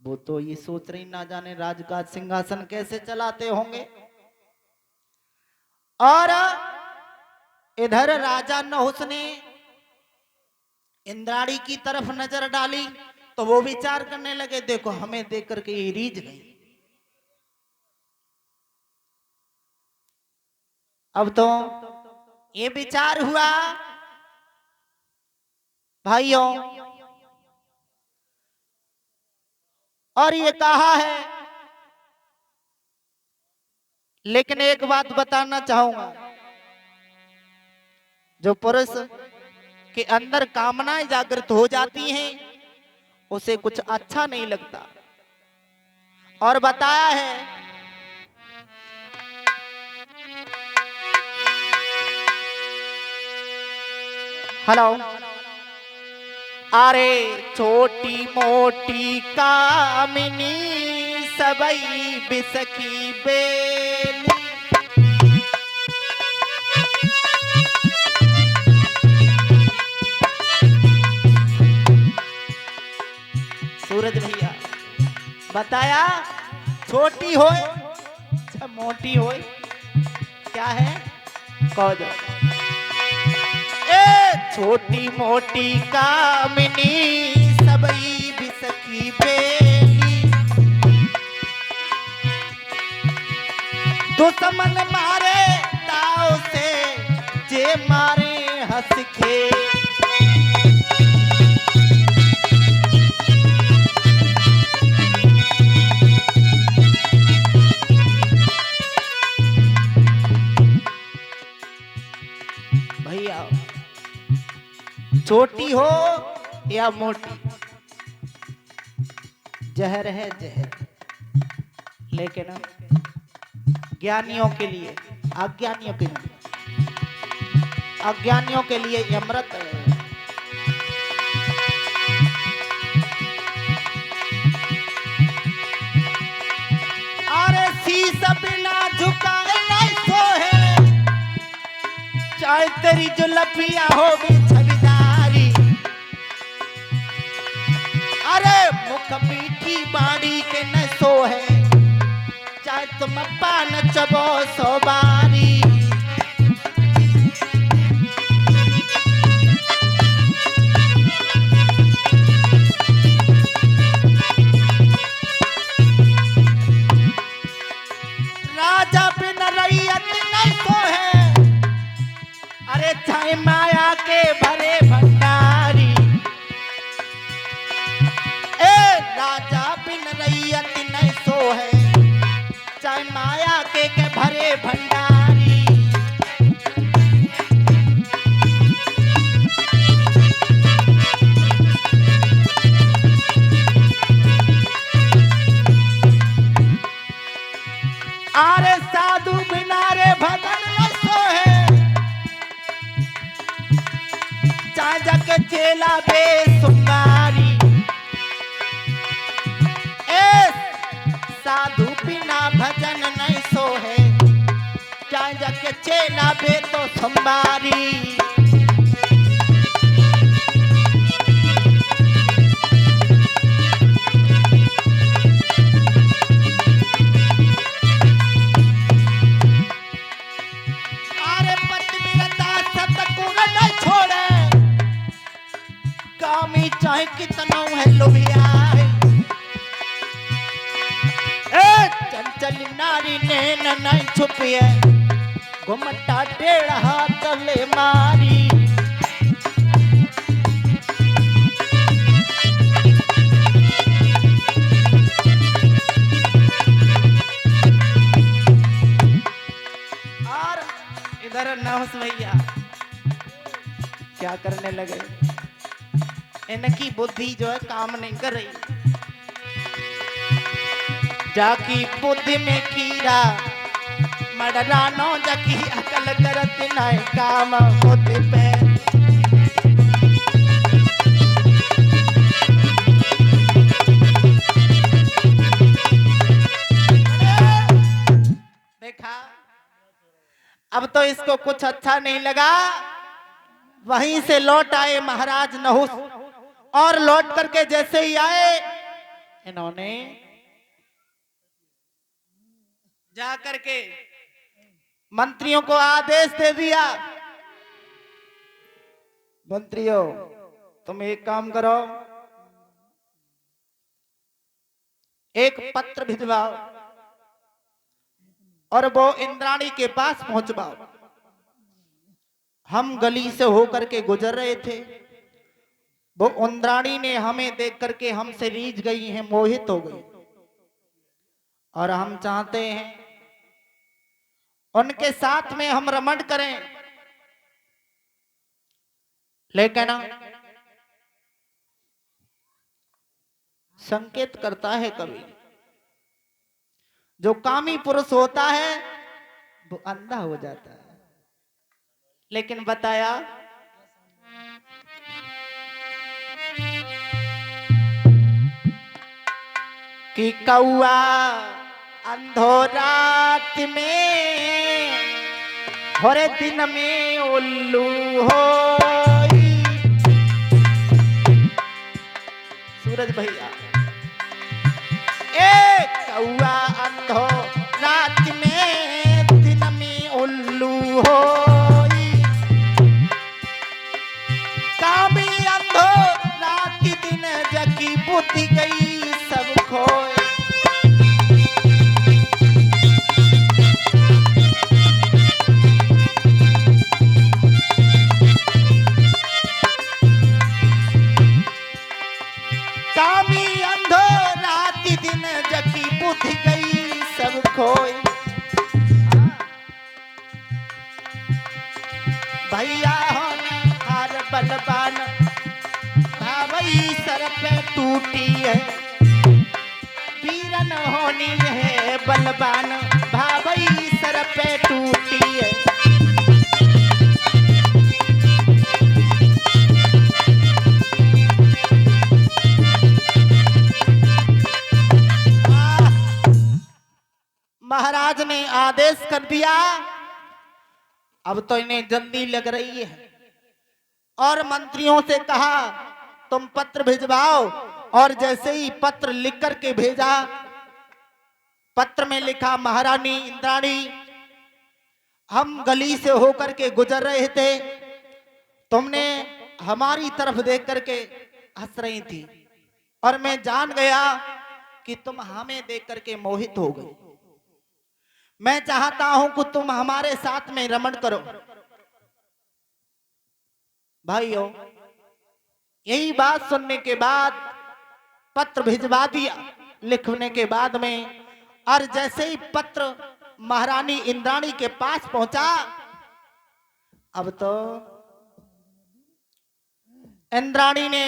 वो तो ये सोच रही ना जाने राजकाज सिंहासन कैसे चलाते होंगे। और इधर राजा नहुस ने इंद्राणी की तरफ नजर डाली तो वो विचार करने लगे, देखो हमें देख करके ये रीझ गई। अब तो ये विचार हुआ, भाइयों, और ये कहा है, लेकिन एक बात बताना चाहूंगा, जो पुरुष के अंदर कामनाएं जागृत हो जाती हैं उसे कुछ अच्छा नहीं लगता। और बताया है, हेलो, अरे छोटी मोटी कामिनी सबई बिसकी बेली। सूरज भैया बताया, छोटी होए चाहे मोटी होए, क्या है कह दो। छोटी मोटी कामिनी सबई बिसकी बेली, दुश्मन मारे ताव से जे मारे हंस के। भैया छोटी हो या मोटी, जहर है जहर, लेकिन ज्ञानियों के लिए, अज्ञानियों के लिए, अज्ञानियों के लिए अमृत है। अरे शीश बिना झुकाए नहीं सोहे, चाहे तेरी जो लपिया हो भी छविदारी। अरे मुख मीठी बाड़ी के न सोहे, चाहे तुम पान चबो सो बारी। राजा बिन रैयत नहीं सोहे, अरे चाहे माया के भरे भंडारी। ए राजा बिन रैयत नहीं सोहे, चाहे माया के भरे भंडारी। अरे साधु बिना रे भजन न सोहे, चाजक चेला बेसुमारी। ए साधु बिना भजन नहीं सोहे, चाजक चेला बे तो संबारी। अरे पतिव्रता सतगुण न छोड़े, कामी चाहे कितना है लोभिया। चंचल नारी नैन नहीं छुपिए, घुमटा डेढ़ हाथ ले मारी। और इधर नहुस भैया क्या करने लगे, इनकी बुद्धि जो है काम नहीं कर रही। जाकी बुद्धि में कीड़ा मडरानो, जकी अकल करत नहीं काम होते पे। देखा, अब तो इसको कुछ अच्छा नहीं लगा। वहीं से लौट आए महाराज नहुस, और लौट करके जैसे ही आए इन्होंने जाकर के मंत्रियों को आदेश दे दिया, मंत्रियों तुम एक काम करो, एक पत्र भिजवाओ और वो इंद्राणी के पास पहुंचवाओ। हम गली से होकर के गुजर रहे थे, वो इंद्राणी ने हमें देख करके हमसे रीझ गई हैं, मोहित हो गई, और हम चाहते हैं उनके साथ में हम रमण करें, लेकिन संकेत करता है कवि, जो कामी पुरुष होता है वो अंधा हो जाता है। लेकिन बताया कि कौआ अंधो रात में भोरे दिन में उल्लू होई। सूरज भैया, ए कौआ अंधो रात में दिन में उल्लू होई, कामी अंधो रात दिन जगी बुद्धि गई सब खोए। कामी अंधो रात दिन जगी बुद्धि गई सब खोए। भैया हर बलवान भावई सर पे टूटी है, वीरन होनी है बलवान भावई सर पे टूटी है। महाराज ने आदेश कर दिया, अब तो इन्हें जल्दी लग रही है, और मंत्रियों से कहा तुम पत्र भिजवाओ। और जैसे ही पत्र लिख करके भेजा, पत्र में लिखा, महारानी इंद्राणी, हम गली से होकर के गुजर रहे थे, तुमने हमारी तरफ देख करके हंस रही थी, और मैं जान गया कि तुम हमें देख करके मोहित हो गई। मैं चाहता हूं कि तुम हमारे साथ में रमण करो। भाइयों, यही बात सुनने के बाद पत्र भिजवा दिया लिखने के बाद में, और जैसे ही पत्र महारानी इंद्राणी के पास पहुंचा, अब तो इंद्राणी ने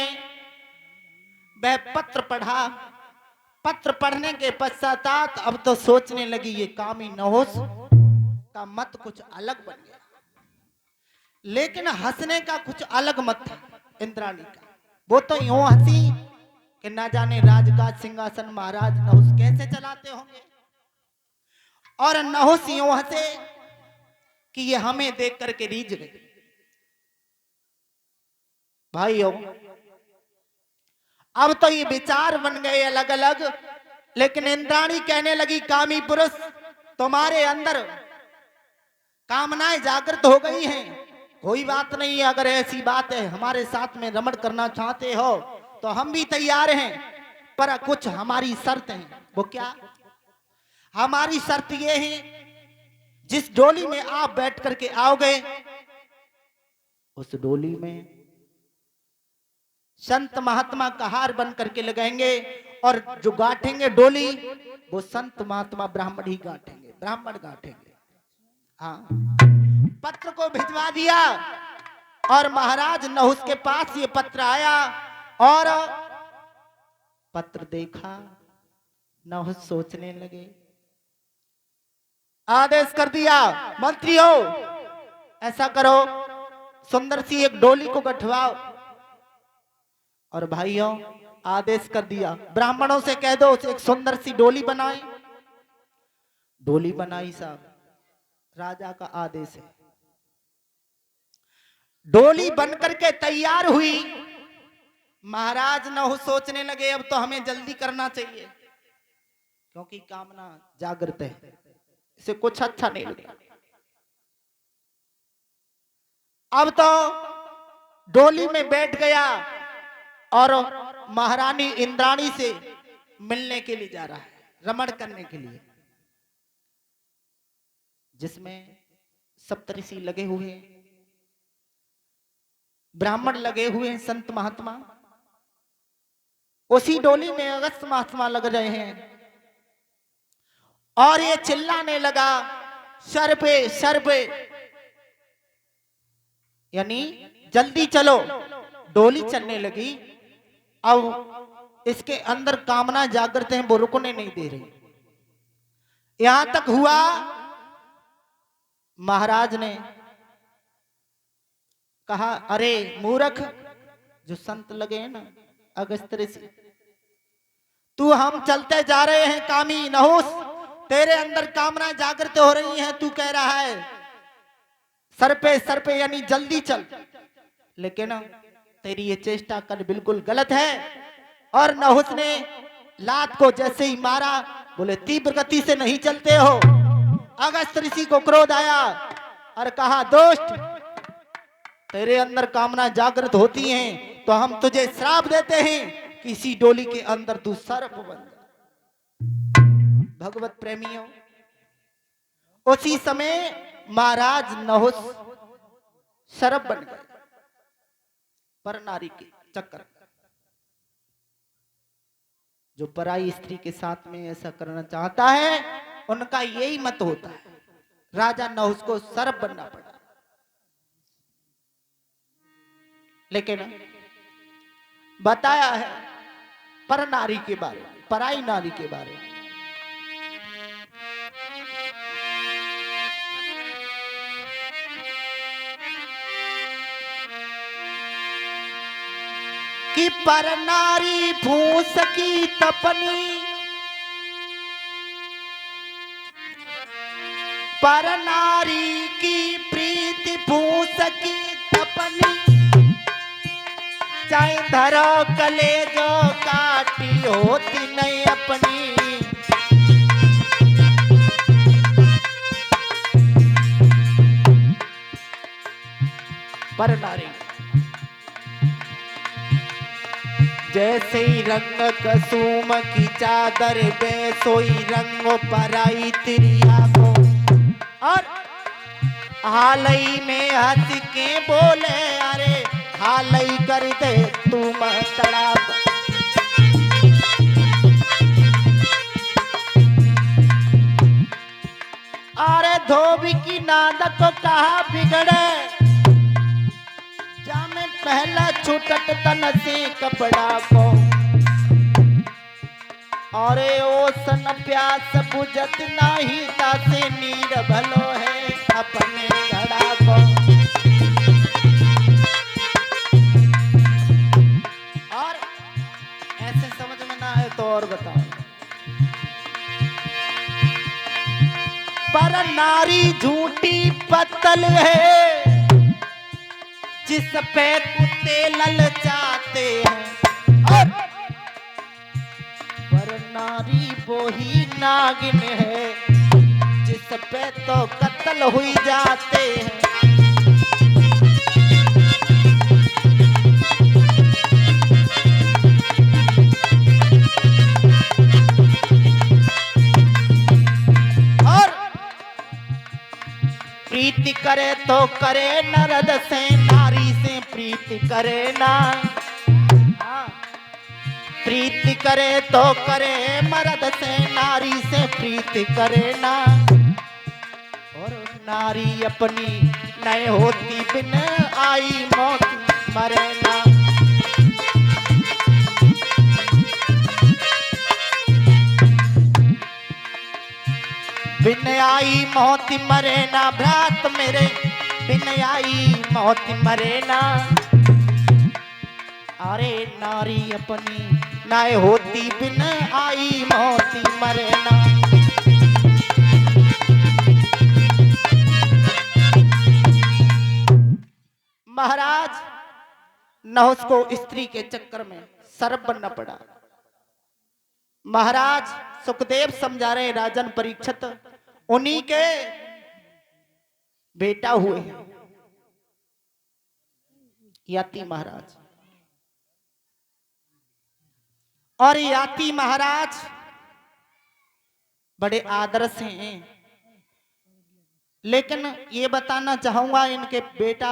वह पत्र पढ़ा। पत्र पढ़ने के पश्चात अब तो सोचने लगी, ये कामी नहुस का मत कुछ अलग बन गया। लेकिन हंसने का कुछ अलग मत था इंद्राणी का। वो तो यूं हंसी कि ना जाने राजकाज सिंहासन महाराज नहुस कैसे चलाते होंगे, और नहुस यूं हंसे कि ये हमें देख करके रीझ गई। भाइयों, अब तो ये विचार बन गए अलग अलग, लेकिन इंद्राणी कहने लगी, कामी पुरुष तुम्हारे अंदर कामनाएं जागृत हो गई हैं, कोई बात नहीं है, अगर ऐसी बात है हमारे साथ में रमण करना चाहते हो तो हम भी तैयार हैं, पर कुछ हमारी शर्त है। वो क्या? हमारी शर्त ये है, जिस डोली में आप बैठ करके आओगे उस डोली में संत महात्मा का हार बन करके लगाएंगे, और जो गांठेंगे डोली वो संत महात्मा ब्राह्मण ही गांठेंगे, ब्राह्मण गांठेंगे। हाँ, पत्र को भिजवा दिया, और महाराज नहुस के पास ये पत्र आया, और पत्र देखा, नहुस सोचने लगे। आदेश कर दिया, मंत्रियों ऐसा करो, सुंदर सी एक डोली को गठवाओ। और भाइयों, आदेश कर दिया, ब्राह्मणों से कह दो एक सुंदर सी डोली बनाए। डोली बनाई साहब, राजा का आदेश है। डोली बनकर के तैयार हुई। महाराज नहुस सोचने लगे अब तो हमें जल्दी करना चाहिए, क्योंकि कामना जागृत है, इसे कुछ अच्छा नहीं लगेगा। अब तो डोली में बैठ गया और महारानी इंद्राणी से मिलने के लिए जा रहा है, रमण करने के लिए, जिसमें सप्तऋषि लगे हुए हैं, ब्राह्मण लगे हुए हैं, संत महात्मा। उसी डोली में अगस्त महात्मा लग रहे हैं और ये चिल्लाने लगा सर पे, यानी जल्दी चलो। डोली चलने लगी। अब इसके अंदर कामना जागृत है, वो रुकने नहीं दे रही। यहां तक हुआ महाराज ने कहा, अरे मूर्ख, जो संत लगे हैं ना अगस्त ऋषि, तू हम चलते जा रहे हैं कामी नहुस, तेरे अंदर कामना जागृत हो रही है, तू कह रहा है सर पे यानी जल्दी चल, लेकिन तेरी ये चेष्टा कर बिल्कुल गलत है। और नहुस ने लात को जैसे ही मारा, बोले तीव्र गति से नहीं चलते हो। अगस्त ऋषि को क्रोध आया और कहा, दोस्त, तेरे अंदर कामना जागृत होती है तो हम तुझे श्राप देते हैं कि इसी डोली के अंदर तू सर्प बन जा। भगवत प्रेमियों, उसी समय महाराज नहुस सर्प बन गए पर नारी के चक्कर। जो पराई स्त्री के साथ में ऐसा करना चाहता है, उनका यही मत होता है। राजा नहुस को सर्प बनना पड़ा। लेकिन बताया है पर नारी के बारे में, पराई नारी के बारे में। कि पर नारी फूस की तपनी, पर नारी की प्रीति फूस की तपनी, चाहे धरो कलेजो काटी होती नहीं अपनी। पर नारी जैसे ही रंग कसूम की चादर बे, सोई रंग पराई तिरिया को। और हालई में हंस के बोले, अरे हालई कर दे तू मतड़ा। अरे धोबी की नाद को कहा बिगड़े, जामे पहला छुटट तन से कपड़ा को। अरे ओ सन प्यास बुझत नाही, तासे नीर भलो है अपने घड़ा को। और ऐसे समझ में ना आए तो और बताओ। पर नारी झूठी पत्तल है, जिस पे कुत्ते ललचाते हैं। और पर नारी वो ही नागिन है, जिस पे तो कत्ल हुई जाते हैं। और प्रीति करे तो करे नरद से, नारी से प्रीति करे ना। प्रीति करे तो करे मर्द से, नारी से प्रीति करे ना। और नारी अपनी नए होती बिन आई मौत मरे ना। बिन आई मौत मरे ना, भ्रात मेरे बिन आई मौत मरे ना। अरे नारी अपनी नाय होती बिन आई मौत मरे ना। महाराज नहुस को स्त्री के चक्कर में सर्प बनना पड़ा। महाराज सुखदेव समझा रहे राजन परीक्षित उन्हीं के बेटा हुए हैं याति महाराज। और याति महाराज बड़े आदर्श हैं, लेकिन ये बताना चाहूंगा इनके बेटा